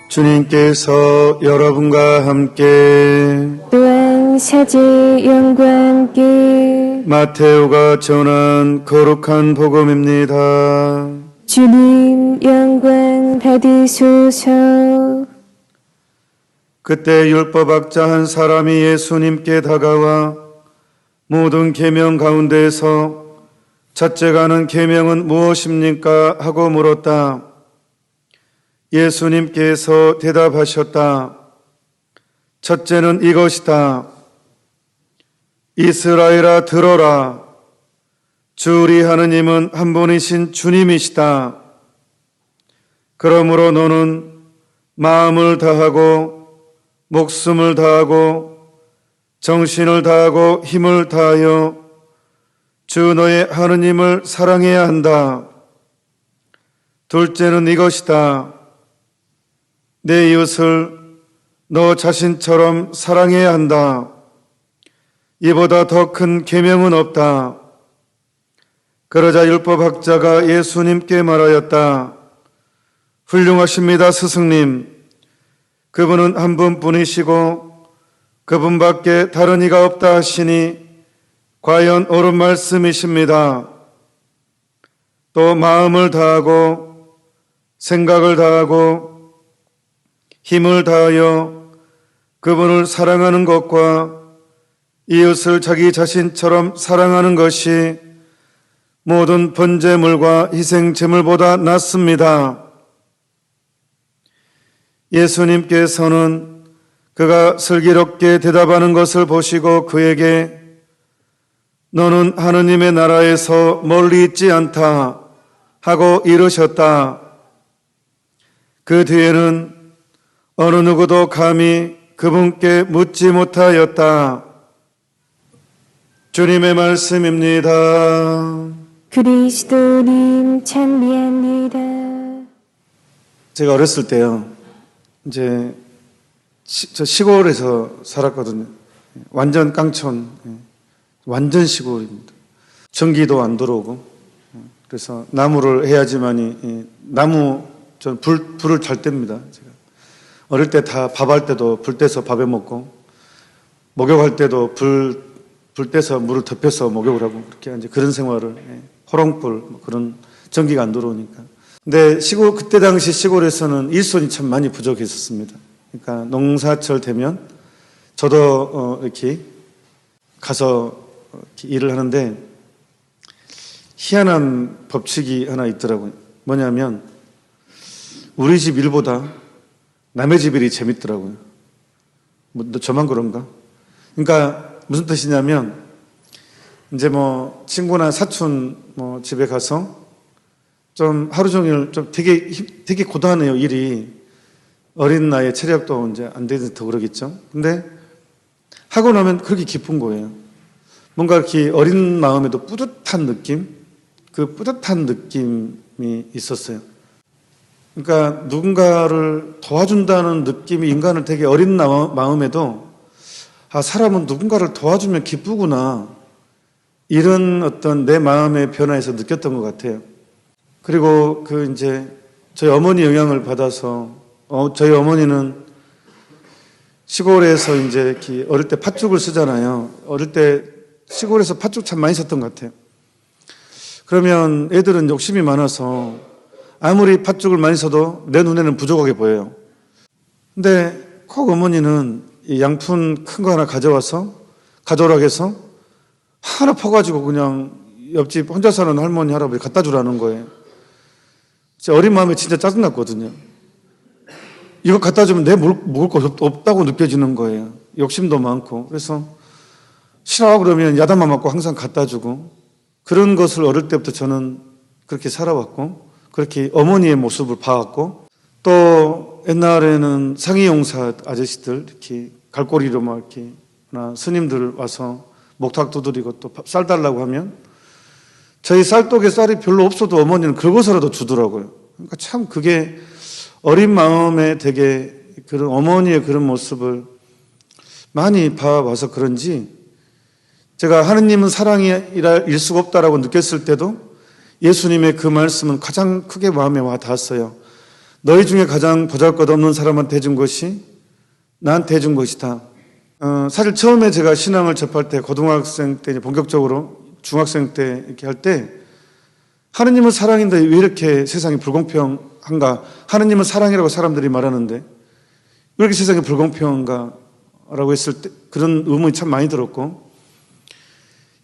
주님께서 여러분과 함께 또한 사제의 영과 함께 마테오가 전한 거룩한 복음입니다. 주님 영광 받으소서. 그때 율법학자 한 사람이 예수님께 다가와 모든 계명 가운데에서 첫째가 하는 계명은 무엇입니까? 하고 물었다. 예수님께서 대답하셨다. 첫째는 이것이다. 이스라엘아 들어라. 주 우리 하느님은 한 분이신 주님이시다. 그러므로 너는 마음을 다하고 목숨을 다하고 정신을 다하고 힘을 다하여 주 너의 하느님을 사랑해야 한다. 둘째는 이것이다. 내 이웃을 너 자신처럼 사랑해야 한다. 이보다 더 큰 계명은 없다. 그러자 율법학자가 예수님께 말하였다. 훌륭하십니다, 스승님. 그분은 한 분뿐이시고 그분밖에 다른 이가 없다 하시니 과연 옳은 말씀이십니다. 또 마음을 다하고 생각을 다하고 힘을 다하여 그분을 사랑하는 것과 이웃을 자기 자신처럼 사랑하는 것이 모든 번제물과 희생제물보다 낫습니다. 예수님께서는 그가 슬기롭게 대답하는 것을 보시고 그에게 너는 하느님의 나라에서 멀리 있지 않다 하고 이르셨다. 그 뒤에는 어느 누구도 감히 그분께 묻지 못하였다. 주님의 말씀입니다. 그리스도님 찬미합니다. 제가 어렸을 때요, 이제 저 시골에서 살았거든요. 완전 깡촌, 완전 시골입니다. 전기도 안 들어오고, 그래서 나무를 해야지만이 나무 전 불을 잘 뗍니다. 제가 어릴 때 다 밥할 때도 불 떼서 밥에 먹고, 목욕할 때도 불 떼서 물을 덮여서 목욕을 하고, 그렇게 이제 그런 생활을, 호롱불, 그런 전기가 안 들어오니까. 근데 그때 당시 시골에서는 일손이 참 많이 부족했었습니다. 그러니까 농사철 되면 저도 이렇게 가서 이렇게 일을 하는데 희한한 법칙이 하나 있더라고요. 뭐냐면 우리 집 일보다 남의 집 일이 재밌더라고요. 저만 그런가? 그러니까 무슨 뜻이냐면 이제 뭐 친구나 사촌 집에 가서 좀 하루 종일 좀 되게 고단해요, 일이. 어린 나이에 체력도 이제 안 돼서 더 그러겠죠. 근데 하고 나면 그렇게 기쁜 거예요. 뭔가 이렇게 어린 마음에도 뿌듯한 느낌? 그 뿌듯한 느낌이 있었어요. 그러니까 누군가를 도와준다는 느낌이 인간을 되게 어린 마음에도 사람은 누군가를 도와주면 기쁘구나. 이런 어떤 내 마음의 변화에서 느꼈던 것 같아요. 그리고 이제 저희 어머니 영향을 받아서 저희 어머니는 시골에서 이제 이렇게 어릴 때 팥죽을 쓰잖아요. 어릴 때 시골에서 팥죽 참 많이 썼던 것 같아요. 그러면 애들은 욕심이 많아서 아무리 팥죽을 많이 써도 내 눈에는 부족하게 보여요. 근데 꼭 어머니는 이 양푼 큰 거 하나 가져오라고 해서 하나 퍼가지고 그냥 옆집 혼자 사는 할머니, 할아버지 갖다 주라는 거예요. 제 어린 마음에 진짜 짜증났거든요. 이거 갖다 주면 내 먹을 거 없다고 느껴지는 거예요. 욕심도 많고. 그래서 싫어 그러면 야단만 맞고 항상 갖다 주고, 그런 것을 어릴 때부터 저는 그렇게 살아왔고, 그렇게 어머니의 모습을 봐왔고, 또 옛날에는 상위용사 아저씨들 이렇게 갈고리로 막 이렇게 스님들 와서 목탁 두드리고 또 쌀 달라고 하면 저희 쌀독에 쌀이 별로 없어도 어머니는 긁어서라도 주더라고요. 그러니까 참 그게 어린 마음에 되게 그런 어머니의 그런 모습을 많이 봐와서 그런지 제가 하느님은 사랑일 수가 없다라고 느꼈을 때도 예수님의 그 말씀은 가장 크게 마음에 와 닿았어요. 너희 중에 가장 보잘것없는 사람한테 해준 것이 나한테 해준 것이다. 사실 처음에 제가 신앙을 접할 때, 고등학생 때 이제 본격적으로 중학생 때 이렇게 할 때, 하느님은 사랑인데 왜 이렇게 세상이 불공평한가? 하느님은 사랑이라고 사람들이 말하는데 왜 이렇게 세상이 불공평한가? 라고 했을 때 그런 의문이 참 많이 들었고,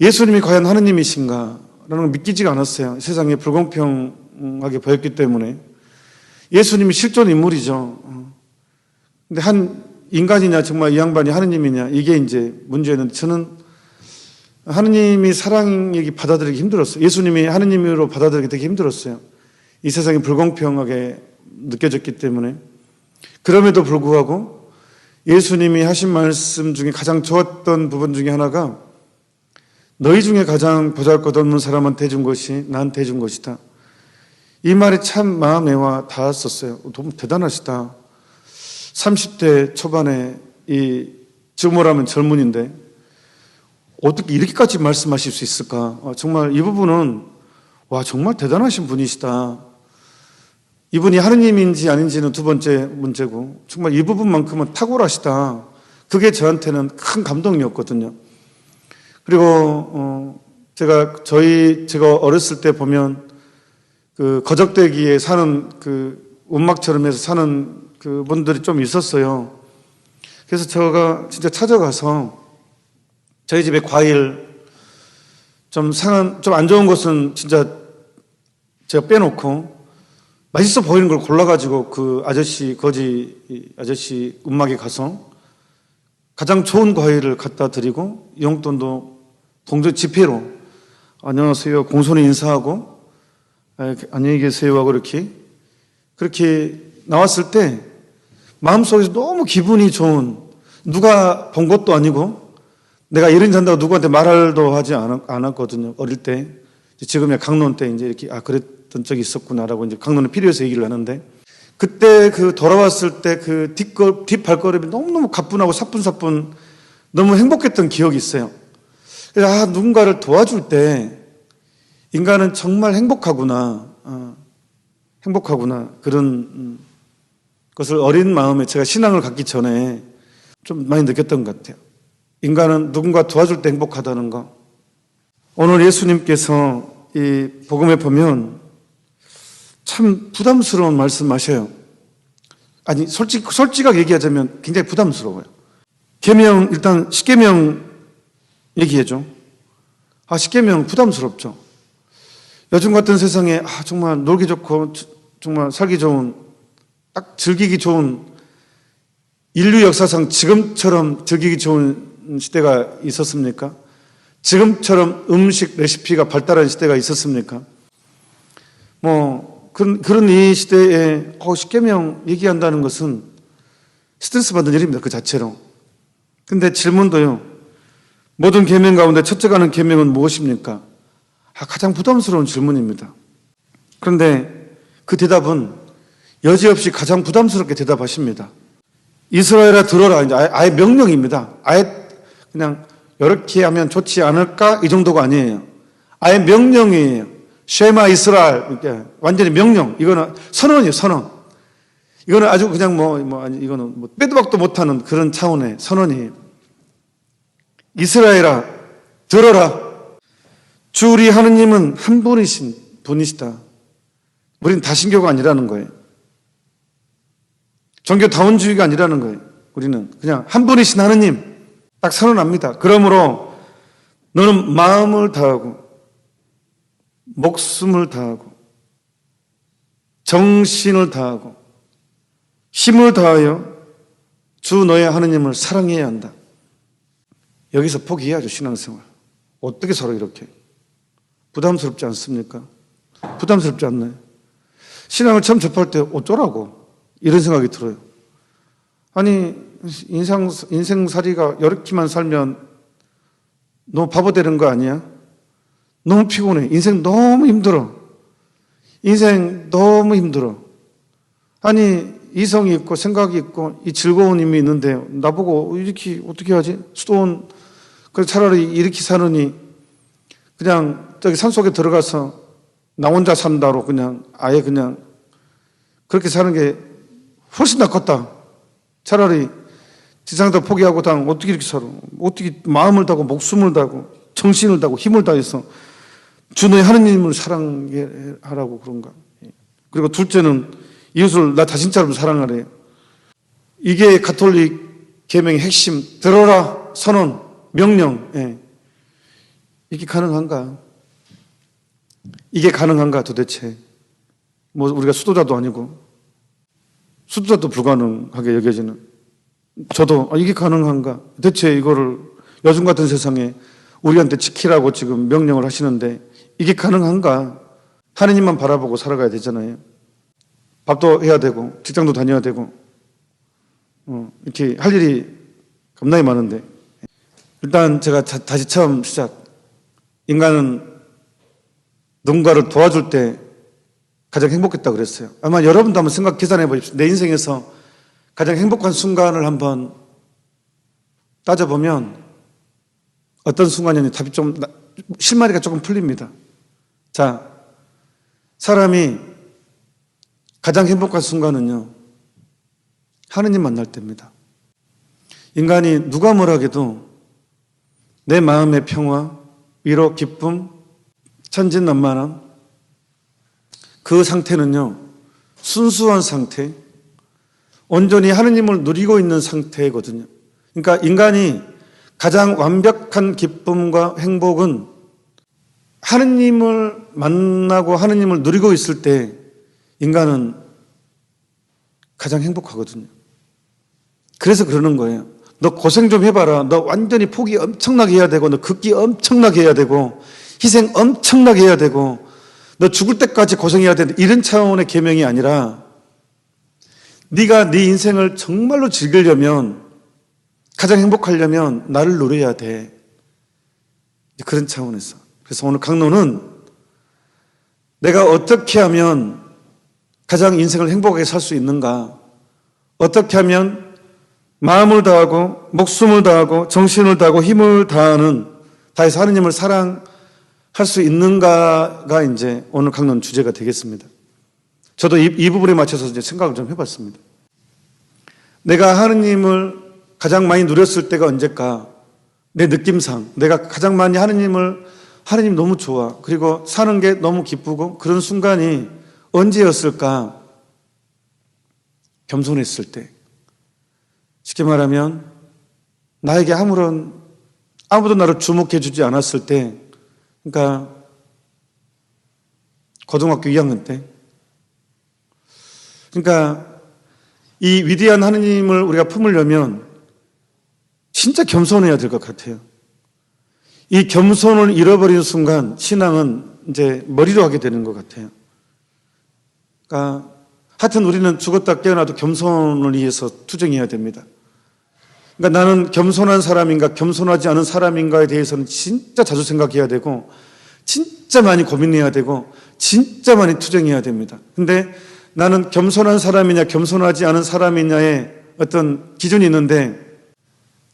예수님이 과연 하느님이신가? 라는 걸 믿기지가 않았어요. 세상이 불공평하게 보였기 때문에. 예수님이 실존 인물이죠. 근데 한 인간이냐, 정말 이 양반이 하느님이냐, 이게 이제 문제였는데, 저는 하느님이 사랑 얘기 받아들이기 힘들었어요. 예수님이 하느님으로 받아들이기 되게 힘들었어요. 이 세상이 불공평하게 느껴졌기 때문에. 그럼에도 불구하고 예수님이 하신 말씀 중에 가장 좋았던 부분 중에 하나가, 너희 중에 가장 보잘것없는 사람한테 해준 것이 나한테 해준 것이다. 이 말이 참 마음에 와 닿았었어요. 너무 대단하시다. 30대 초반에 지금으로 하면 젊은인데 어떻게 이렇게까지 말씀하실 수 있을까? 정말 이 부분은 정말 대단하신 분이시다. 이분이 하느님인지 아닌지는 두 번째 문제고, 정말 이 부분만큼은 탁월하시다. 그게 저한테는 큰 감동이었거든요. 그리고 제가 어렸을 때 보면 그 거적대기에 사는 그 움막처럼 해서 사는 그 분들이 좀 있었어요. 그래서 제가 진짜 찾아가서 저희 집에 과일 좀 안 좋은 것은 진짜 제가 빼놓고 맛있어 보이는 걸 골라가지고 그 거지 아저씨 움막에 가서 가장 좋은 과일을 갖다 드리고, 용돈도 동전 지폐로 안녕하세요 공손히 인사하고 안녕히 계세요 하고 그렇게 나왔을 때 마음속에서 너무 기분이 좋은, 누가 본 것도 아니고 내가 이런 잔다고 누구한테 말도 하지 않았거든요. 어릴 때. 지금의 강론 때 이제 이렇게 그랬던 적이 있었구나라고 이제 강론에 필요해서 얘기를 하는데, 그때 돌아왔을 때 그 뒷발걸음이 너무너무 가뿐하고 사뿐사뿐 너무 행복했던 기억이 있어요. 그래서 누군가를 도와줄 때 인간은 정말 행복하구나. 그런 것을 어린 마음에 제가 신앙을 갖기 전에 좀 많이 느꼈던 것 같아요. 인간은 누군가 도와줄 때 행복하다는 거. 오늘 예수님께서 이 복음에 보면 참 부담스러운 말씀하셔요. 아니, 솔직하게 얘기하자면 굉장히 부담스러워요. 계명, 일단 십계명 얘기해줘. 십계명 부담스럽죠. 요즘 같은 세상에 정말 놀기 좋고 정말 살기 좋은, 딱 즐기기 좋은, 인류 역사상 지금처럼 즐기기 좋은 시대가 있었습니까? 지금처럼 음식 레시피가 발달한 시대가 있었습니까? 그런 이 시대에 십계명 얘기한다는 것은 스트레스 받는 일입니다. 그 자체로. 근데 질문도요. 모든 계명 가운데 첫째 가는 계명은 무엇입니까? 가장 부담스러운 질문입니다. 그런데 그 대답은 여지없이 가장 부담스럽게 대답하십니다. 이스라엘아 들어라. 이제 아예 명령입니다. 아예 그냥 이렇게 하면 좋지 않을까? 이 정도가 아니에요. 아예 명령이에요. 쉐마 이스라엘. 이렇게 완전히 명령. 이거는 선언이에요, 선언. 이거는 아주 그냥 이거는 빼도 박도 못하는 그런 차원의 선언이에요. 이스라엘아, 들어라. 주 우리 하느님은 한 분이시다. 우리는 다신교가 아니라는 거예요. 종교다원주의가 아니라는 거예요. 우리는 그냥 한 분이신 하느님 딱 선언합니다. 그러므로 너는 마음을 다하고 목숨을 다하고 정신을 다하고 힘을 다하여 주 너의 하느님을 사랑해야 한다. 여기서 포기해야죠, 신앙생활. 어떻게 서로 이렇게. 부담스럽지 않습니까? 부담스럽지 않나요? 신앙을 처음 접할 때 어쩌라고 이런 생각이 들어요. 아니, 인생살이가 이렇게만 살면 너무 바보 되는 거 아니야? 너무 피곤해. 인생 너무 힘들어. 인생 너무 힘들어. 아니, 이성이 있고 생각이 있고 이 즐거운 힘이 있는데 나보고 이렇게 어떻게 하지? 수도원, 그래서 차라리 이렇게 사느니 그냥 저기 산속에 들어가서 나 혼자 산다로 그냥 아예 그냥 그렇게 사는 게 훨씬 낫겠다. 차라리 지상도 포기하고 당 어떻게 이렇게 살아? 어떻게 마음을 다하고 목숨을 다하고 정신을 다하고 힘을 다해서 주 너의 하느님을 사랑하라고 그런가. 그리고 둘째는 이웃을 나 자신처럼 사랑하래. 이게 가톨릭 계명의 핵심. 들어라 선언 명령. 예. 이게 가능한가? 이게 가능한가 도대체? 뭐 우리가 수도자도 아니고 수도자도 불가능하게 여겨지는. 저도 이게 가능한가? 대체 이거를 요즘 같은 세상에 우리한테 지키라고 지금 명령을 하시는데 이게 가능한가? 하느님만 바라보고 살아가야 되잖아요. 밥도 해야 되고 직장도 다녀야 되고 이렇게 할 일이 겁나게 많은데 일단 제가 다시 처음 시작. 인간은 누군가를 도와줄 때 가장 행복했다고 그랬어요. 아마 여러분도 한번 계산해 보십시오. 내 인생에서 가장 행복한 순간을 한번 따져보면 어떤 순간이니 답이 좀 실마리가 조금 풀립니다. 자, 사람이 가장 행복한 순간은요, 하느님 만날 때입니다. 인간이 누가 뭐라 해도 내 마음의 평화, 위로, 기쁨, 천진난만함, 그 상태는요, 순수한 상태, 온전히 하느님을 누리고 있는 상태거든요. 그러니까 인간이 가장 완벽한 기쁨과 행복은 하느님을 만나고 하느님을 누리고 있을 때 인간은 가장 행복하거든요. 그래서 그러는 거예요. 너 고생 좀 해봐라. 너 완전히 포기 엄청나게 해야 되고, 너 극기 엄청나게 해야 되고, 희생 엄청나게 해야 되고, 너 죽을 때까지 고생해야 된다. 이런 차원의 계명이 아니라 네가 네 인생을 정말로 즐기려면, 가장 행복하려면 나를 누려야 돼. 그런 차원에서. 그래서 오늘 강론은 내가 어떻게 하면 가장 인생을 행복하게 살 수 있는가? 어떻게 하면 마음을 다하고 목숨을 다하고 정신을 다하고 힘을 다해서 하느님을 사랑할 수 있는가가 이제 오늘 강론 주제가 되겠습니다. 저도 이 부분에 맞춰서 이제 생각을 좀 해봤습니다. 내가 하느님을 가장 많이 누렸을 때가 언제까? 내 느낌상 내가 가장 많이 하느님 너무 좋아. 그리고 사는 게 너무 기쁘고 그런 순간이 언제였을까? 겸손했을 때. 쉽게 말하면 나에게 아무도 나를 주목해 주지 않았을 때, 그러니까 고등학교 2학년 때. 그러니까 이 위대한 하느님을 우리가 품으려면 진짜 겸손해야 될 것 같아요. 이 겸손을 잃어버리는 순간 신앙은 이제 머리로 하게 되는 것 같아요. 그러니까 하여튼 우리는 죽었다 깨어나도 겸손을 위해서 투쟁해야 됩니다. 그러니까 나는 겸손한 사람인가 겸손하지 않은 사람인가에 대해서는 진짜 자주 생각해야 되고 진짜 많이 고민해야 되고 진짜 많이 투쟁해야 됩니다. 근데 나는 겸손한 사람이냐 겸손하지 않은 사람이냐의 어떤 기준이 있는데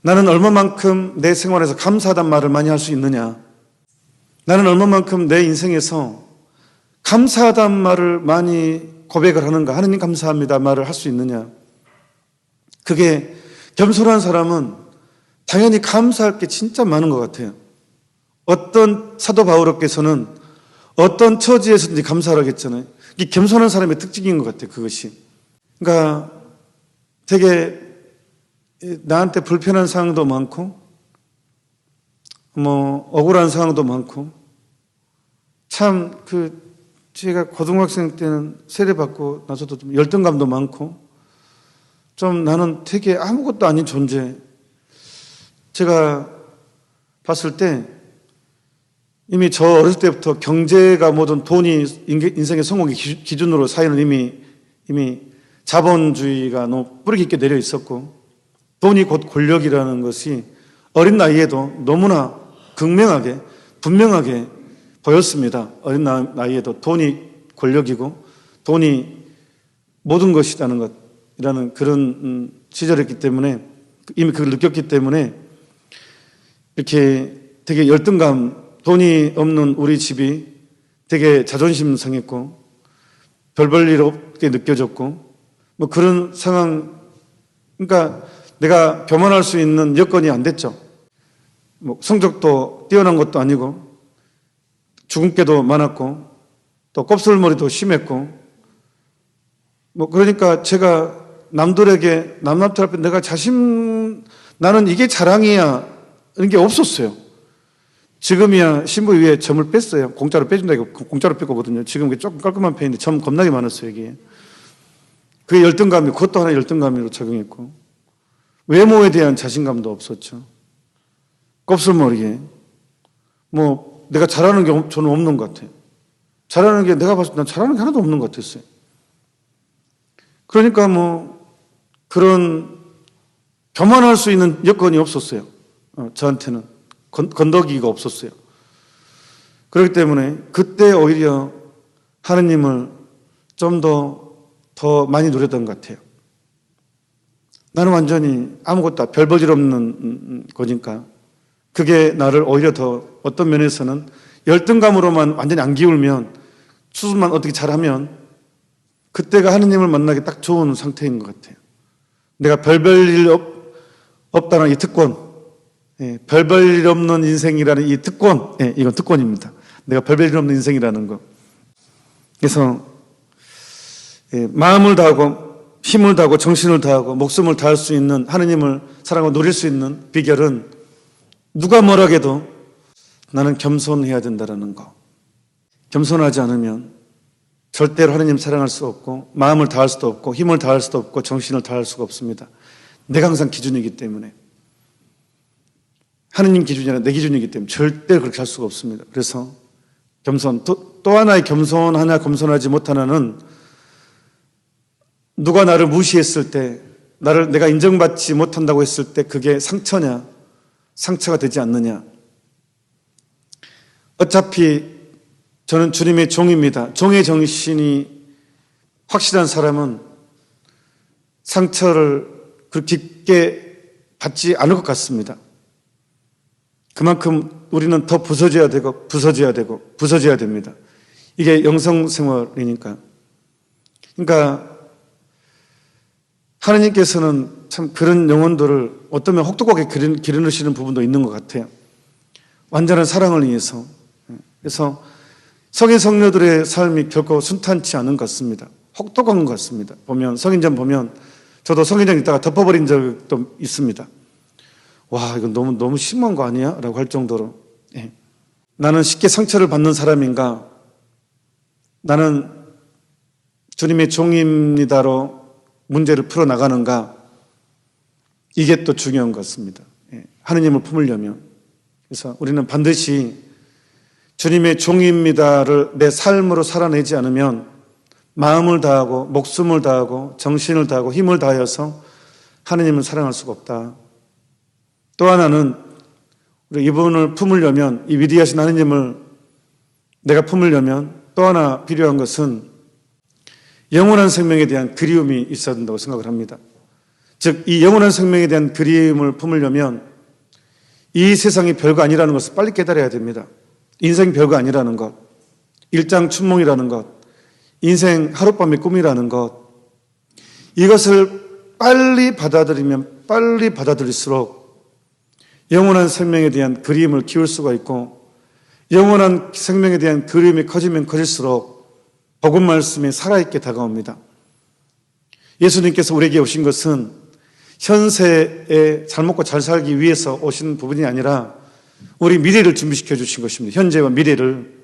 나는 얼마만큼 내 생활에서 감사하단 말을 많이 할 수 있느냐, 나는 얼마만큼 내 인생에서 감사하단 말을 많이 고백을 하는가, 하느님 감사합니다 말을 할 수 있느냐. 그게 겸손한 사람은 당연히 감사할 게 진짜 많은 것 같아요. 어떤 사도 바울께서는 어떤 처지에서든지 감사를 하겠잖아요. 이게 겸손한 사람의 특징인 것 같아요, 그것이. 그러니까 되게 나한테 불편한 상황도 많고, 억울한 상황도 많고, 참, 제가 고등학생 때는 세례받고 나서도 좀 열등감도 많고, 좀 나는 되게 아무것도 아닌 존재. 제가 봤을 때 이미 저 어렸을 때부터 경제가 뭐든 돈이 인생의 성공의 기준으로 사회는 이미 자본주의가 너무 뿌리 깊게 내려 있었고, 돈이 곧 권력이라는 것이 어린 나이에도 너무나 극명하게, 분명하게 보였습니다. 어린 나이에도 돈이 권력이고 돈이 모든 것이라는 것이라는 그런 시절이었기 때문에 이미 그걸 느꼈기 때문에 이렇게 되게 열등감, 돈이 없는 우리 집이 되게 자존심 상했고 별볼 일 없게 느껴졌고, 뭐 그런 상황, 그러니까 내가 교만할 수 있는 여건이 안 됐죠. 뭐 성적도 뛰어난 것도 아니고, 주근깨도 많았고, 또 곱슬머리도 심했고, 뭐 그러니까 제가 남들에게 남들 앞에 내가 나는 이게 자랑이야 이런 게 없었어요. 지금이야 신부 위에 점을 뺐어요. 공짜로 빼준다 이거 공짜로 뺐거든요. 지금 조금 깔끔한 편인데 점 겁나게 많았어요 여기에. 그게 열등감이 그것도 하나 열등감으로 작용했고, 외모에 대한 자신감도 없었죠. 곱슬머리에 뭐 내가 잘하는 게 저는 없는 것 같아요. 잘하는 게 내가 봤을 때 난 잘하는 게 하나도 없는 것 같았어요. 그러니까 뭐 그런 교만할 수 있는 여건이 없었어요. 저한테는 건더기가 없었어요. 그렇기 때문에 그때 오히려 하느님을 좀 더 많이 누렸던 것 같아요. 나는 완전히 아무것도 별 볼 일 없는 거니까 그게 나를 오히려 더 어떤 면에서는 열등감으로만 완전히 안 기울면, 수술만 어떻게 잘하면 그때가 하느님을 만나기 딱 좋은 상태인 것 같아요. 내가 별 볼 일 없다는 이 특권, 별 볼 일 없는 인생이라는 이 특권, 이건 특권입니다. 내가 별 볼 일 없는 인생이라는 거. 그래서 마음을 다하고 힘을 다하고 정신을 다하고 목숨을 다할 수 있는, 하느님을 사랑하고 누릴 수 있는 비결은 누가 뭐라 해도 나는 겸손해야 된다는 거. 겸손하지 않으면 절대로 하느님 사랑할 수 없고, 마음을 다할 수도 없고, 힘을 다할 수도 없고, 정신을 다할 수가 없습니다. 내가 항상 기준이기 때문에, 하느님 기준이 아니라 내 기준이기 때문에 절대 그렇게 할 수가 없습니다. 그래서 겸손, 또 하나의 겸손하냐 겸손하지 못하냐는 누가 나를 무시했을 때, 내가 인정받지 못한다고 했을 때 그게 상처냐 상처가 되지 않느냐. 어차피 저는 주님의 종입니다. 종의 정신이 확실한 사람은 상처를 그렇게 깊게 받지 않을 것 같습니다. 그만큼 우리는 더 부서져야 되고 부서져야 됩니다. 이게 영성생활이니까. 그러니까 하나님께서는 참 그런 영혼들을 어쩌면 혹독하게 기르시는 부분도 있는 것 같아요. 완전한 사랑을 위해서. 그래서 성인 성녀들의 삶이 결코 순탄치 않은 것 같습니다. 혹독한 것 같습니다. 성인전 보면 저도 성인전 있다가 덮어버린 적도 있습니다. 와, 이건 너무 심한 거 아니야? 라고 할 정도로. 나는 쉽게 상처를 받는 사람인가? 나는 주님의 종입니다로 문제를 풀어나가는가? 이게 또 중요한 것 같습니다. 하느님을 품으려면. 그래서 우리는 반드시 주님의 종입니다를 내 삶으로 살아내지 않으면 마음을 다하고 목숨을 다하고 정신을 다하고 힘을 다하여서 하느님을 사랑할 수가 없다. 또 하나는 우리 이분을 품으려면, 이 위대하신 하느님을 내가 품으려면 또 하나 필요한 것은 영원한 생명에 대한 그리움이 있어야 된다고 생각을 합니다. 즉, 이 영원한 생명에 대한 그리움을 품으려면 이 세상이 별거 아니라는 것을 빨리 깨달아야 됩니다. 인생 별거 아니라는 것, 일장춘몽이라는 것, 인생 하룻밤의 꿈이라는 것, 이것을 빨리 받아들이면 빨리 받아들일수록 영원한 생명에 대한 그리움을 키울 수가 있고, 영원한 생명에 대한 그리움이 커지면 커질수록 복음 말씀이 살아있게 다가옵니다. 예수님께서 우리에게 오신 것은 현세에 잘 먹고 잘 살기 위해서 오신 부분이 아니라 우리 미래를 준비시켜 주신 것입니다. 현재와 미래를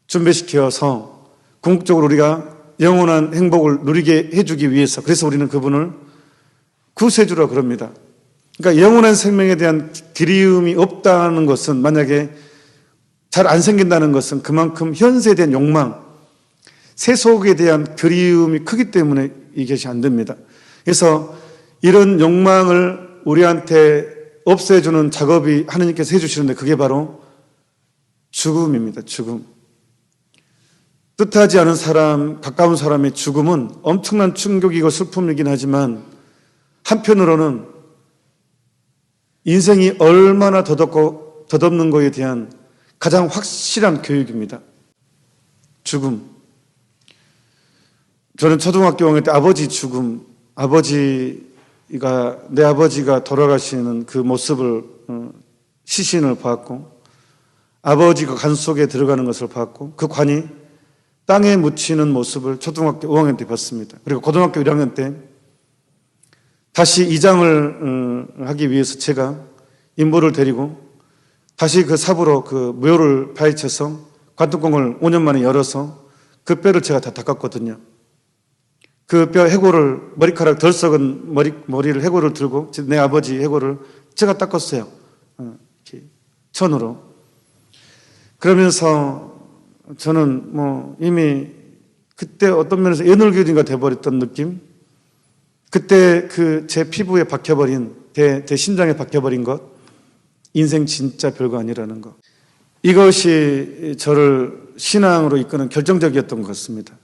준비시켜서 궁극적으로 우리가 영원한 행복을 누리게 해주기 위해서, 그래서 우리는 그분을 구세주라 그럽니다. 그러니까 영원한 생명에 대한 그리움이 없다는 것은, 만약에 잘 안 생긴다는 것은 그만큼 현세에 대한 욕망, 세속에 대한 그리움이 크기 때문에 이것이 안 됩니다. 그래서 이런 욕망을 우리한테 없애주는 작업이 하느님께서 해주시는데, 그게 바로 죽음입니다. 죽음. 뜻하지 않은 사람, 가까운 사람의 죽음은 엄청난 충격이고 슬픔이긴 하지만, 한편으로는 인생이 얼마나 덧없는 것에 대한 가장 확실한 교육입니다. 죽음. 저는 초등학교 5학년 때 아버지 죽음, 내 아버지가 돌아가시는 그 모습을, 시신을 봤고, 아버지가 관 속에 들어가는 것을 봤고, 그 관이 땅에 묻히는 모습을 초등학교 5학년 때 봤습니다. 그리고 고등학교 1학년 때 다시 이장을 하기 위해서 제가 인부를 데리고 다시 그 삽으로 그 묘를 파헤쳐서 관뚜껑을 5년 만에 열어서 그 뼈를 제가 다 닦았거든요. 그 뼈 해골을, 머리카락 덜 썩은 머리를 해골을 들고 내 아버지 해골을 제가 닦았어요. 이렇게 천으로. 그러면서 저는 뭐 이미 그때 어떤 면에서 애널교인가 돼버렸던 느낌? 그때 그 제 피부에 박혀버린, 제 심장에 박혀버린 것, 인생 진짜 별거 아니라는 것. 이것이 저를 신앙으로 이끄는 결정적이었던 것 같습니다.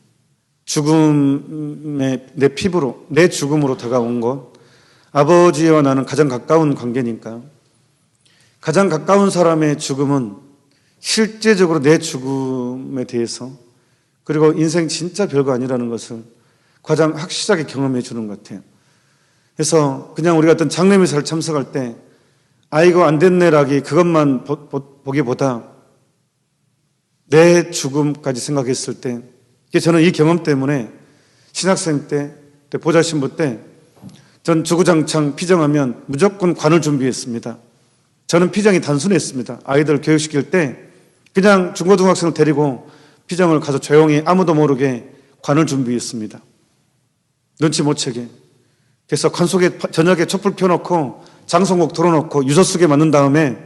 죽음의 내 피부로, 내 죽음으로 다가온 것. 아버지와 나는 가장 가까운 관계니까. 가장 가까운 사람의 죽음은 실제적으로 내 죽음에 대해서, 그리고 인생 진짜 별거 아니라는 것을 가장 확실하게 경험해 주는 것 같아요. 그래서 그냥 우리가 어떤 장례미사를 참석할 때 아이고 안 됐네라기 그것만 보기보다 내 죽음까지 생각했을 때, 저는 이 경험 때문에 신학생 때 보좌신부 때 전 주구장창 피정하면 무조건 관을 준비했습니다. 저는 피정이 단순했습니다. 아이들 교육시킬 때 그냥 중고등학생을 데리고 피정을 가서 조용히 아무도 모르게 관을 준비했습니다. 눈치 못 채게. 그래서 관 속에 저녁에 촛불 켜놓고 장송곡 틀어놓고 유서 쓰게 만든 다음에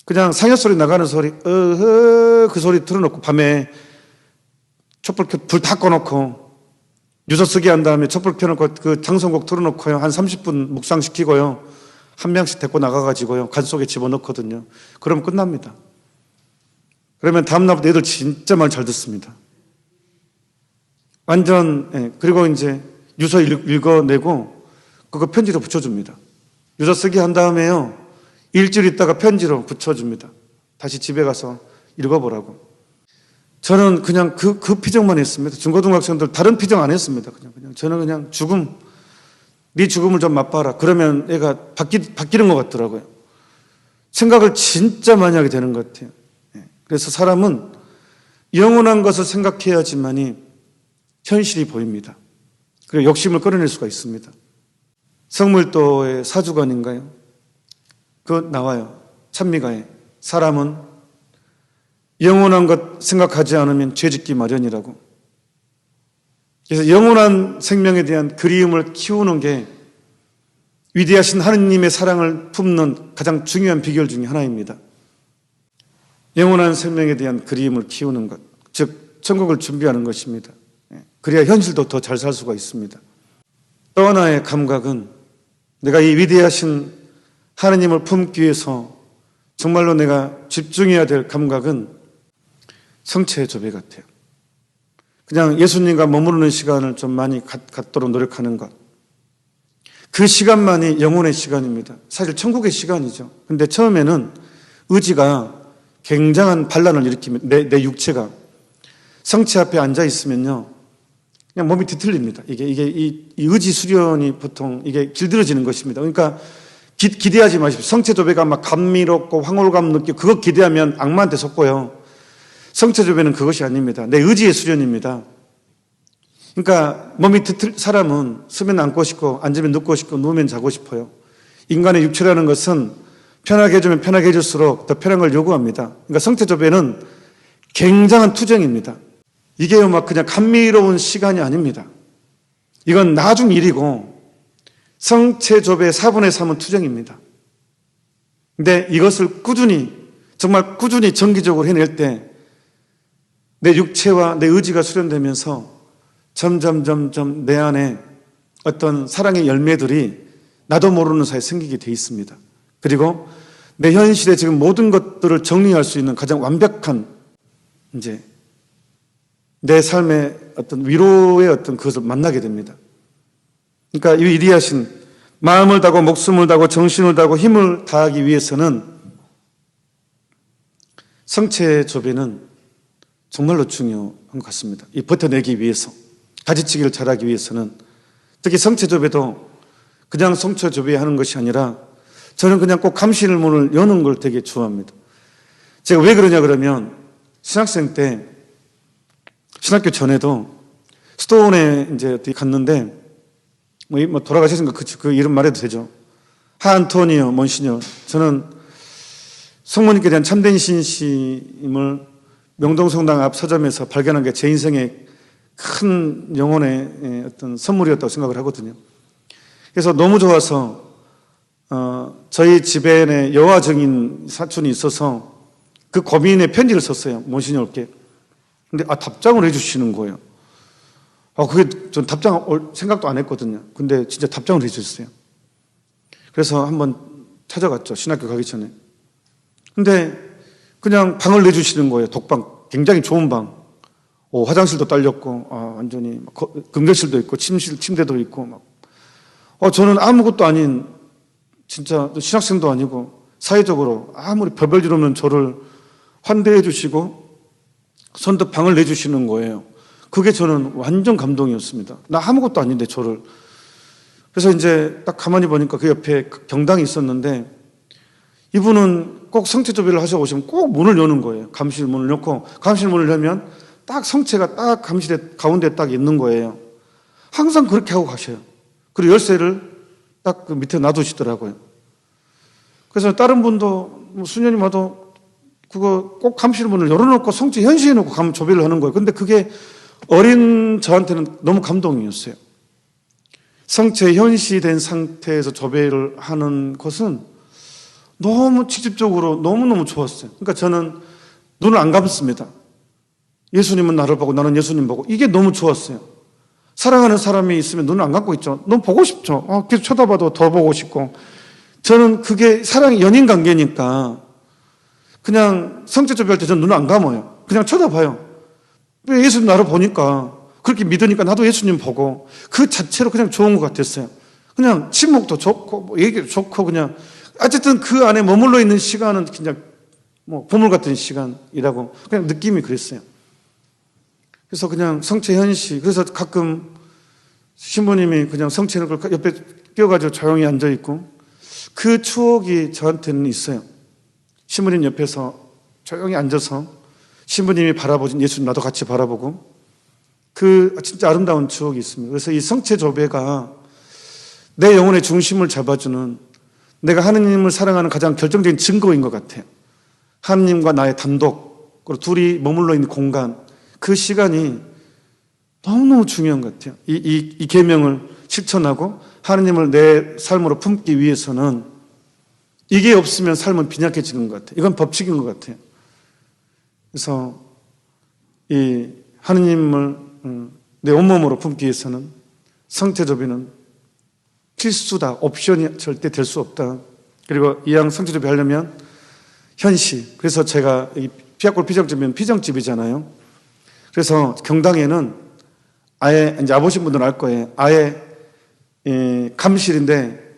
그냥 상여 소리 나가는 소리, 그 소리 틀어놓고 밤에 촛불 불 다 꺼놓고 유서 쓰게 한 다음에 촛불 켜놓고 그 장송곡 틀어놓고요. 한 30분 묵상시키고요. 한 명씩 데리고 나가가지고요. 관 속에 집어넣거든요. 그러면 끝납니다. 그러면 다음날부터 애들 진짜 말 잘 듣습니다. 완전, 그리고 이제 유서 읽어내고 그거 편지로 붙여줍니다. 유서 쓰기 한 다음에요. 일주일 있다가 편지로 붙여줍니다. 다시 집에 가서 읽어보라고. 저는 그냥 그 피정만 했습니다. 중고등학생들 다른 피정 안 했습니다. 그냥 저는 그냥 죽음, 네 죽음을 좀 맛봐라. 그러면 애가 바뀌는 것 같더라고요. 생각을 진짜 많이 하게 되는 것 같아요. 그래서 사람은 영원한 것을 생각해야지만이 현실이 보입니다. 그리고 욕심을 끌어낼 수가 있습니다. 성물도의 사주관인가요? 그거 나와요. 찬미가에. 사람은 영원한 것 생각하지 않으면 죄짓기 마련이라고. 그래서 영원한 생명에 대한 그리움을 키우는 게 위대하신 하느님의 사랑을 품는 가장 중요한 비결 중에 하나입니다. 영원한 생명에 대한 그리움을 키우는 것, 즉 천국을 준비하는 것입니다. 그래야 현실도 더 잘 살 수가 있습니다. 또 하나의 감각은 내가 이 위대하신 하느님을 품기 위해서 정말로 내가 집중해야 될 감각은 성체의 조배 같아요. 그냥 예수님과 머무르는 시간을 좀 많이 갖도록 노력하는 것. 그 시간만이 영혼의 시간입니다. 사실 천국의 시간이죠. 근데 처음에는 의지가 굉장한 반란을 일으키면 내 육체가 성체 앞에 앉아 있으면요. 그냥 몸이 뒤틀립니다. 이 의지 수련이 보통 이게 길들여지는 것입니다. 그러니까 기대하지 마십시오. 성체조배가 막 감미롭고 황홀감 느끼고 그거 기대하면 악마한테 속고요. 성체조배는 그것이 아닙니다. 내 의지의 수련입니다. 그러니까 몸이 사람은 쓰면 앉고 싶고 앉으면 눕고 싶고 누우면 자고 싶어요. 인간의 육체라는 것은 편하게 해주면 편하게 해줄수록 더 편한 걸 요구합니다. 그러니까 성체조배는 굉장한 투쟁입니다. 이게 막 그냥 감미로운 시간이 아닙니다. 이건 나중 일이고 성체조배의 4분의 3은 투쟁입니다. 근데 이것을 정말 꾸준히 정기적으로 해낼 때 내 육체와 내 의지가 수련되면서 점점 내 안에 어떤 사랑의 열매들이 나도 모르는 사이에 생기게 돼 있습니다. 그리고 내 현실에 지금 모든 것들을 정리할 수 있는 가장 완벽한 이제 내 삶의 어떤 위로의 어떤 그것을 만나게 됩니다. 그러니까 이 위대하신 마음을 다하고 목숨을 다하고 정신을 다하고 힘을 다하기 위해서는 성체의 조배는 정말로 중요한 것 같습니다. 이 버텨내기 위해서. 가지치기를 잘하기 위해서는 특히 성체조배도 그냥 성체조배하는 것이 아니라 저는 그냥 꼭 감실 문을 여는 걸 되게 좋아합니다. 제가 왜 그러냐 그러면 신학생 때 신학교 전에도 스톤에 이제 어디 갔는데 뭐 돌아가셨으니까 그 이름 말해도 되죠. 하안토니오 몬시뇨. 저는 성모님께 대한 참된 신심을 명동성당 앞 서점에서 발견한 게 제 인생의 큰 영혼의 어떤 선물이었다고 생각을 하거든요. 그래서 너무 좋아서 저희 집에 여화 증인 사촌이 있어서 그 고민에 편지를 썼어요. 몬시뇨께. 근데 답장을 해주시는 거예요. 그게 전 답장 올 생각도 안 했거든요. 근데 진짜 답장을 해주셨어요. 그래서 한번 찾아갔죠. 신학교 가기 전에. 근데 그냥 방을 내주시는 거예요. 독방. 굉장히 좋은 방. 화장실도 딸렸고, 완전히 금격실도 있고, 침대도 있고, 막. 저는 아무것도 아닌, 진짜 신학생도 아니고, 사회적으로 아무리 별볼일 없는 저를 환대해 주시고, 선뜻 방을 내주시는 거예요. 그게 저는 완전 감동이었습니다. 나 아무것도 아닌데, 저를. 그래서 이제 딱 가만히 보니까 그 옆에 경당이 있었는데, 이분은 꼭 성체조배를 하셔 오시면 꼭 문을 여는 거예요. 감실 문을 넣고, 감실 문을 열면 딱 성체가 딱 감실의 가운데 딱 있는 거예요. 항상 그렇게 하고 가셔요. 그리고 열쇠를 딱 그 밑에 놔두시더라고요. 그래서 다른 분도 수년이 와도 그거 꼭 감실 문을 열어놓고 성체 현시해 놓고 조배를 하는 거예요. 근데 그게 어린 저한테는 너무 감동이었어요. 성체 현시된 상태에서 조배를 하는 것은 너무 직접적으로 너무너무 좋았어요. 그러니까 저는 눈을 안 감습니다. 예수님은 나를 보고 나는 예수님 보고 이게 너무 좋았어요. 사랑하는 사람이 있으면 눈을 안 감고 있죠. 너무 보고 싶죠. 계속 쳐다봐도 더 보고 싶고. 저는 그게 사랑이 연인 관계니까 그냥 성체조배할 때 저는 눈을 안 감아요. 그냥 쳐다봐요. 왜 예수님 나를 보니까 그렇게 믿으니까 나도 예수님 보고 그 자체로 그냥 좋은 것 같았어요. 그냥 침묵도 좋고 얘기도 좋고 그냥 어쨌든 그 안에 머물러 있는 시간은 그냥 보물 같은 시간이라고 그냥 느낌이 그랬어요. 그래서 그냥 성체 현시, 그래서 가끔 신부님이 그냥 성체를 옆에 끼워가지고 조용히 앉아있고 그 추억이 저한테는 있어요. 신부님 옆에서 조용히 앉아서 신부님이 바라보신 예수님 나도 같이 바라보고 그 진짜 아름다운 추억이 있습니다. 그래서 이 성체 조배가 내 영혼의 중심을 잡아주는 내가 하느님을 사랑하는 가장 결정적인 증거인 것 같아요. 하느님과 나의 단독, 그리고 둘이 머물러 있는 공간, 그 시간이 너무너무 중요한 것 같아요. 이 계명을 실천하고 하느님을 내 삶으로 품기 위해서는 이게 없으면 삶은 빈약해지는 것 같아요. 이건 법칙인 것 같아요. 그래서 이 하느님을 내 온몸으로 품기 위해서는 성체조배는 필수다. 옵션이 절대 될 수 없다. 그리고 이왕 성체조배 하려면 현시. 그래서 제가 이 피아골 피정집이면 피정집이잖아요. 그래서 경당에는 아예 이제 와보신 분들은 알 거예요. 아예 감실인데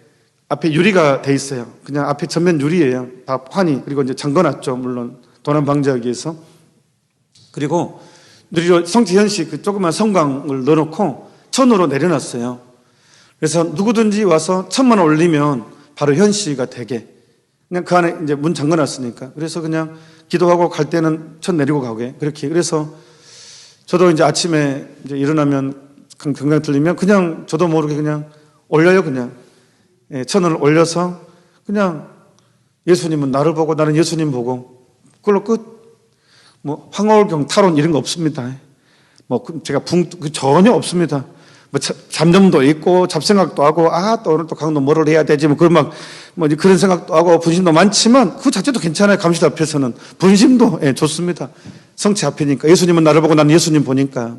앞에 유리가 돼 있어요. 그냥 앞에 전면 유리예요. 다 환히. 그리고 이제 잠궈놨죠. 물론 도난 방지하기 위해서. 그리고 유리로 성체 현시 그 조그만 성광을 넣어놓고 천으로 내려놨어요. 그래서 누구든지 와서 천만 원 올리면 바로 현시가 되게. 그냥 그 안에 이제 문 잠궈놨으니까. 그래서 그냥 기도하고 갈 때는 천 내리고 가게. 그렇게. 그래서 저도 이제 아침에 이제 일어나면 경당 들리면 그냥 저도 모르게 그냥 올려요. 그냥. 천을 올려서 그냥 예수님은 나를 보고 나는 예수님 보고 그걸로 끝. 황홀경, 탈원 이런 거 없습니다. 제가 전혀 없습니다. 잡념도 있고 잡생각도 하고 또 오늘 또 강도 뭐를 해야 되지 그런 생각도 하고 분심도 많지만 그 자체도 괜찮아요. 감실 앞에서는 분심도 좋습니다. 성체 앞이니까 예수님은 나를 보고 나는 예수님 보니까.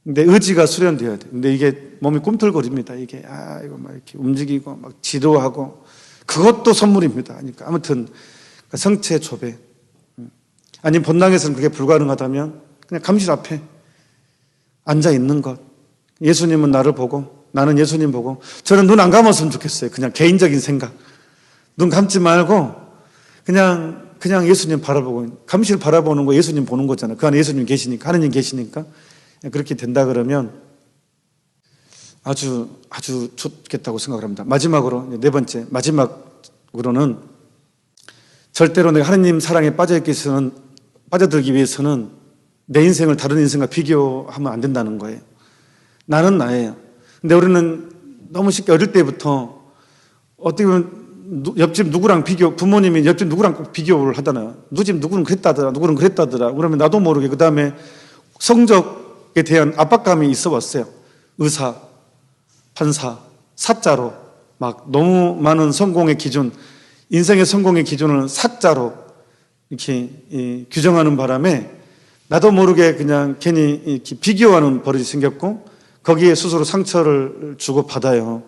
근데 의지가 수련돼야 돼. 근데 이게 몸이 꿈틀거립니다. 이게 이거 이렇게 움직이고 막 지도하고 그것도 선물입니다. 그러니까 아무튼 성체 조배. 아니면 본당에서는 그게 불가능하다면 그냥 감실 앞에 앉아 있는 것. 예수님은 나를 보고 나는 예수님 보고. 저는 눈 안 감았으면 좋겠어요. 그냥 개인적인 생각. 눈 감지 말고 그냥 예수님 바라보고 감실 바라보는 거 예수님 보는 거잖아요. 그 안에 예수님 계시니까 하느님 계시니까 그렇게 된다 그러면 아주 좋겠다고 생각을 합니다. 마지막으로, 네 번째, 마지막으로는 절대로 내가 하느님 사랑에 빠져들기 위해서는 내 인생을 다른 인생과 비교하면 안 된다는 거예요. 나는 나예요. 근데 우리는 너무 쉽게 어릴 때부터 어떻게 보면 옆집 누구랑 부모님이 옆집 누구랑 꼭 비교를 하잖아요. 누집 누구는 그랬다더라. 그러면 나도 모르게 그 다음에 성적에 대한 압박감이 있어 왔어요. 의사, 판사, 사자로 막 너무 많은 성공의 기준, 인생의 성공의 기준을 사자로 이렇게 규정하는 바람에 나도 모르게 그냥 괜히 이렇게 비교하는 버릇이 생겼고 거기에 스스로 상처를 주고 받아요.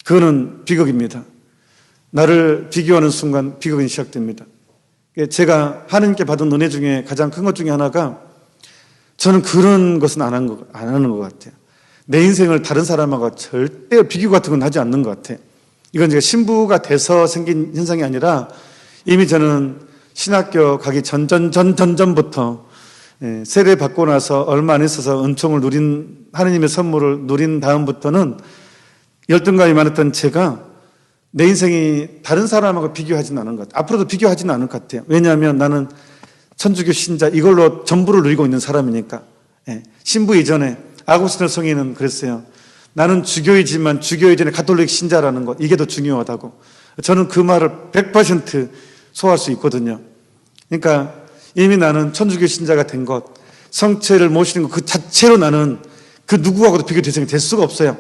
그거는 비극입니다. 나를 비교하는 순간 비극이 시작됩니다. 제가 하나님께 받은 은혜 중에 가장 큰 것 중에 하나가 저는 그런 것은 안 하는 것 같아요. 내 인생을 다른 사람하고 절대 비교 같은 건 하지 않는 것 같아요. 이건 제가 신부가 돼서 생긴 현상이 아니라 이미 저는 신학교 가기 전부터 세례 받고 나서 얼마 안 있어서 은총을 누린 하느님의 선물을 누린 다음부터는 열등감이 많았던 제가 내 인생이 다른 사람하고 비교하지는 않은 것 같아요. 앞으로도 비교하지는 않을 것 같아요. 왜냐하면 나는 천주교 신자 이걸로 전부를 누리고 있는 사람이니까. 신부 이전에 아구스틴 성인은 그랬어요. 나는 주교이지만 주교 이전에 가톨릭 신자라는 것, 이게 더 중요하다고. 저는 그 말을 100% 소화할 수 있거든요. 그러니까 이미 나는 천주교 신자가 된 것, 성체를 모시는 것 그 자체로 나는 그 누구하고도 비교 대상이 될 수가 없어요.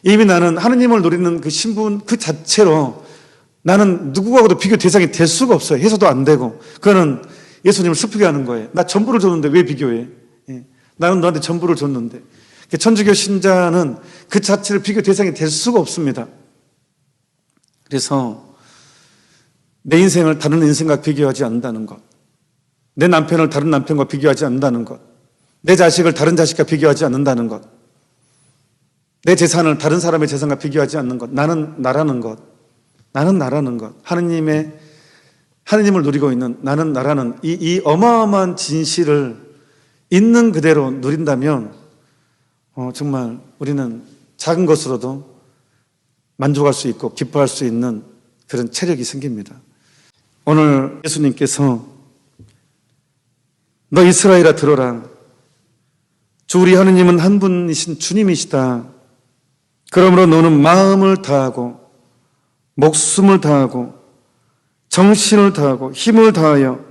이미 나는 하느님을 누리는 그 신분 그 자체로 나는 누구하고도 비교 대상이 될 수가 없어요. 해서도 안 되고. 그거는 예수님을 슬프게 하는 거예요. 나 전부를 줬는데 왜 비교해? 나는 너한테 전부를 줬는데. 천주교 신자는 그 자체를 비교 대상이 될 수가 없습니다. 그래서 내 인생을 다른 인생과 비교하지 않는다는 것, 내 남편을 다른 남편과 비교하지 않는다는 것, 내 자식을 다른 자식과 비교하지 않는다는 것, 내 재산을 다른 사람의 재산과 비교하지 않는 것, 나는 나라는 것, 하느님을 누리고 있는 나는 나라는 이 어마어마한 진실을 있는 그대로 누린다면 정말 우리는 작은 것으로도 만족할 수 있고 기뻐할 수 있는 그런 체력이 생깁니다. 오늘 예수님께서 너 이스라엘아 들어라. 주 우리 하느님은 한 분이신 주님이시다. 그러므로 너는 마음을 다하고 목숨을 다하고 정신을 다하고 힘을 다하여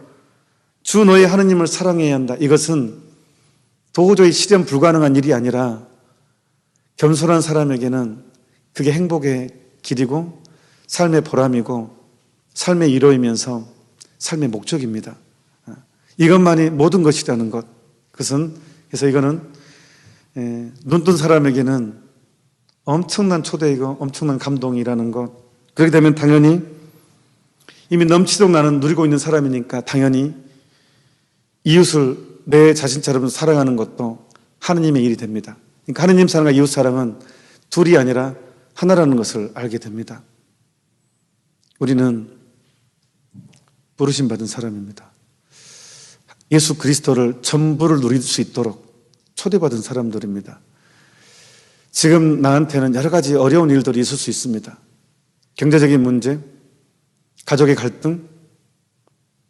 주 너의 하느님을 사랑해야 한다. 이것은 도저히 실현 불가능한 일이 아니라 겸손한 사람에게는 그게 행복의 길이고 삶의 보람이고 삶의 위로이면서 삶의 목적입니다. 이것만이 모든 것이라는 것. 그래서 이거는 눈뜬 사람에게는 엄청난 초대이고 엄청난 감동이라는 것. 그렇게 되면 당연히 이미 넘치도록 나는 누리고 있는 사람이니까 당연히 이웃을 내 자신처럼 사랑하는 것도 하느님의 일이 됩니다. 그러니까 하느님 사랑과 이웃 사랑은 둘이 아니라 하나라는 것을 알게 됩니다. 우리는 부르심 받은 사람입니다. 예수 그리스도를 전부를 누릴 수 있도록 초대받은 사람들입니다. 지금 나한테는 여러 가지 어려운 일들이 있을 수 있습니다. 경제적인 문제, 가족의 갈등,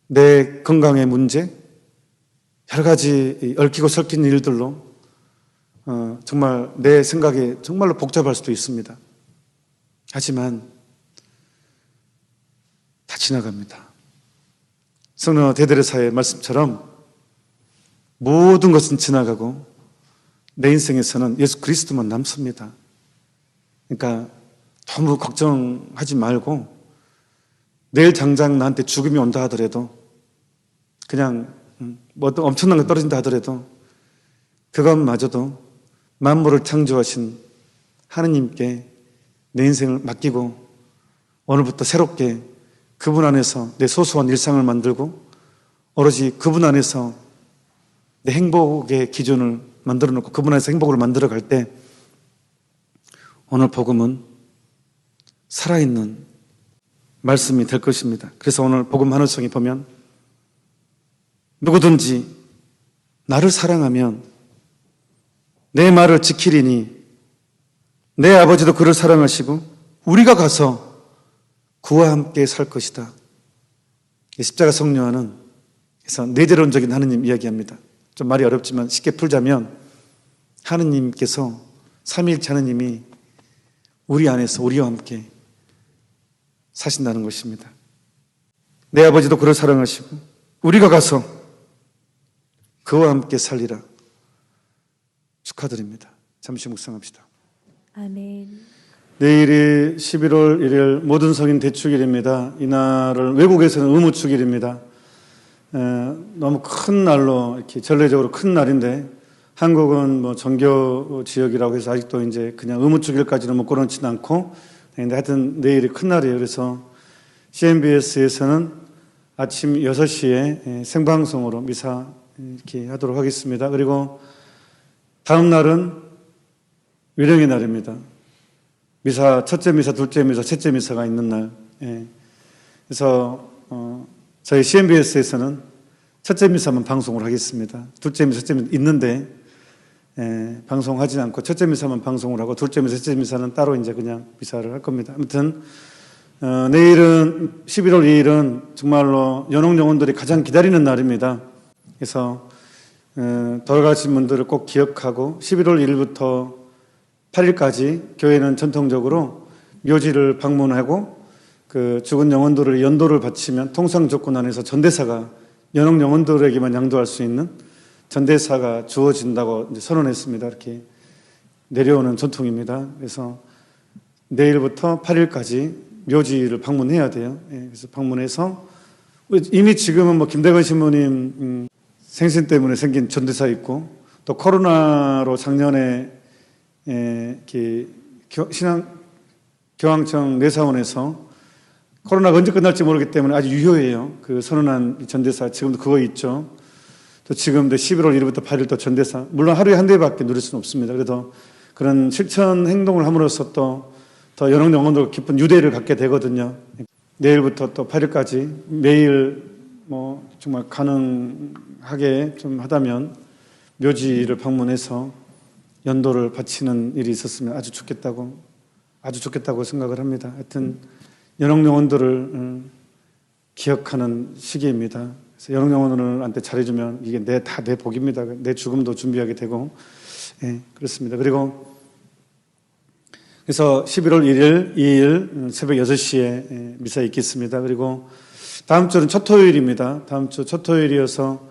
내 건강의 문제, 여러 가지 얽히고 설킨 일들로 정말 내 생각이 정말로 복잡할 수도 있습니다. 하지만 다 지나갑니다. 성령 대데레사의 말씀처럼 모든 것은 지나가고 내 인생에서는 예수 그리스도만 남습니다. 그러니까 너무 걱정하지 말고 내일 당장 나한테 죽음이 온다 하더라도 그냥 뭐 어떤 엄청난 게 떨어진다 하더라도 그것마저도 만물을 창조하신 하느님께 내 인생을 맡기고 오늘부터 새롭게 그분 안에서 내 소소한 일상을 만들고 오로지 그분 안에서 내 행복의 기준을 만들어 놓고 그분 안에서 행복을 만들어 갈 때 오늘 복음은 살아있는 말씀이 될 것입니다. 그래서 오늘 복음 하늘성에 보면 누구든지 나를 사랑하면 내 말을 지키리니 내 아버지도 그를 사랑하시고 우리가 가서 그와 함께 살 것이다. 십자가 성령화는 그래서 내재론적인 하느님 이야기합니다. 좀 말이 어렵지만 쉽게 풀자면 하느님께서 삼위일체 하느님이 우리 안에서 우리와 함께 사신다는 것입니다. 내 아버지도 그를 사랑하시고 우리가 가서 그와 함께 살리라. 축하드립니다. 잠시 묵상합시다. 아멘. 내일이 11월 1일 모든 성인 대축일입니다. 이날을 외국에서는 의무축일입니다. 너무 큰 날로 이렇게 전례적으로 큰 날인데 한국은 뭐 정교 지역이라고 해서 아직도 이제 그냥 의무축일까지는 묶어놓지는 않고 근데 하여튼 내일이 큰 날이에요. 그래서 CNBS에서는 아침 6시에 생방송으로 미사 이렇게 하도록 하겠습니다. 그리고 다음 날은 위령의 날입니다. 미사, 첫째 미사, 둘째 미사, 셋째 미사가 있는 날. 그래서 저희 CNBS에서는 첫째 미사만 방송을 하겠습니다. 둘째 미사, 셋째 미사 있는데 방송하지 않고 첫째 미사만 방송을 하고 둘째 미사, 셋째 미사는 따로 이제 그냥 미사를 할 겁니다. 아무튼 내일은 11월 2일은 정말로 연옥 영혼들이 가장 기다리는 날입니다. 그래서 돌아가신 분들을 꼭 기억하고 11월 1일부터 8일까지 교회는 전통적으로 묘지를 방문하고 그 죽은 영혼들을 연도를 바치면 통상 조건 안에서 전대사가 연옥 영혼들에게만 양도할 수 있는 전대사가 주어진다고 이제 선언했습니다. 이렇게 내려오는 전통입니다. 그래서 내일부터 8일까지 묘지를 방문해야 돼요. 그래서 방문해서 이미 지금은 뭐 김대건 신부님 생신 때문에 생긴 전대사 있고 또 코로나로 작년에 교황청 내사원에서 코로나가 언제 끝날지 모르기 때문에 아주 유효해요. 그 선언한 전대사 지금도 그거 있죠. 또 지금도 11월 1일부터 8일 또 전대사 물론 하루에 한 대밖에 누릴 수는 없습니다. 그래도 그런 실천 행동을 함으로써 또 더 연옥 영혼도 깊은 유대를 갖게 되거든요. 내일부터 또 8일까지 매일 뭐 정말 가능하게 좀 하다면 묘지를 방문해서 연도를 바치는 일이 있었으면 아주 좋겠다고 생각을 합니다. 하여튼 연옥 영혼들을 기억하는 시기입니다. 그래서 연옥 영혼들한테 잘해주면 이게 다 내 복입니다. 내 죽음도 준비하게 되고 그렇습니다. 그래서 11월 1일, 2일 새벽 6시에 미사 있겠습니다. 그리고 다음 주는 첫 토요일입니다. 다음 주 첫 토요일이어서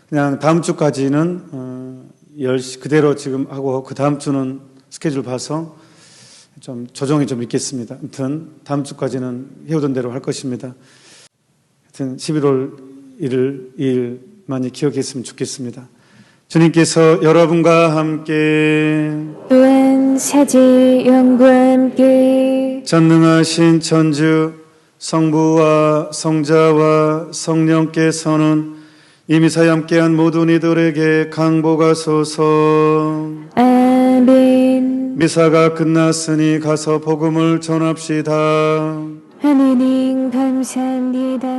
그냥 다음 주까지는 10시 그대로 지금 하고 그 다음 주는 스케줄 봐서 좀 조정이 좀 있겠습니다. 아무튼 다음 주까지는 해오던 대로 할 것입니다. 하여튼 11월 1일, 2일 많이 기억했으면 좋겠습니다. 주님께서 여러분과 함께 또한 사제 영과 함께 전능하신 천주 성부와 성자와 성령께서는 이 미사에 함께한 모든 이들에게 강복하소서. 아멘. 미사가 끝났으니 가서 복음을 전합시다. 하느님 감사합니다.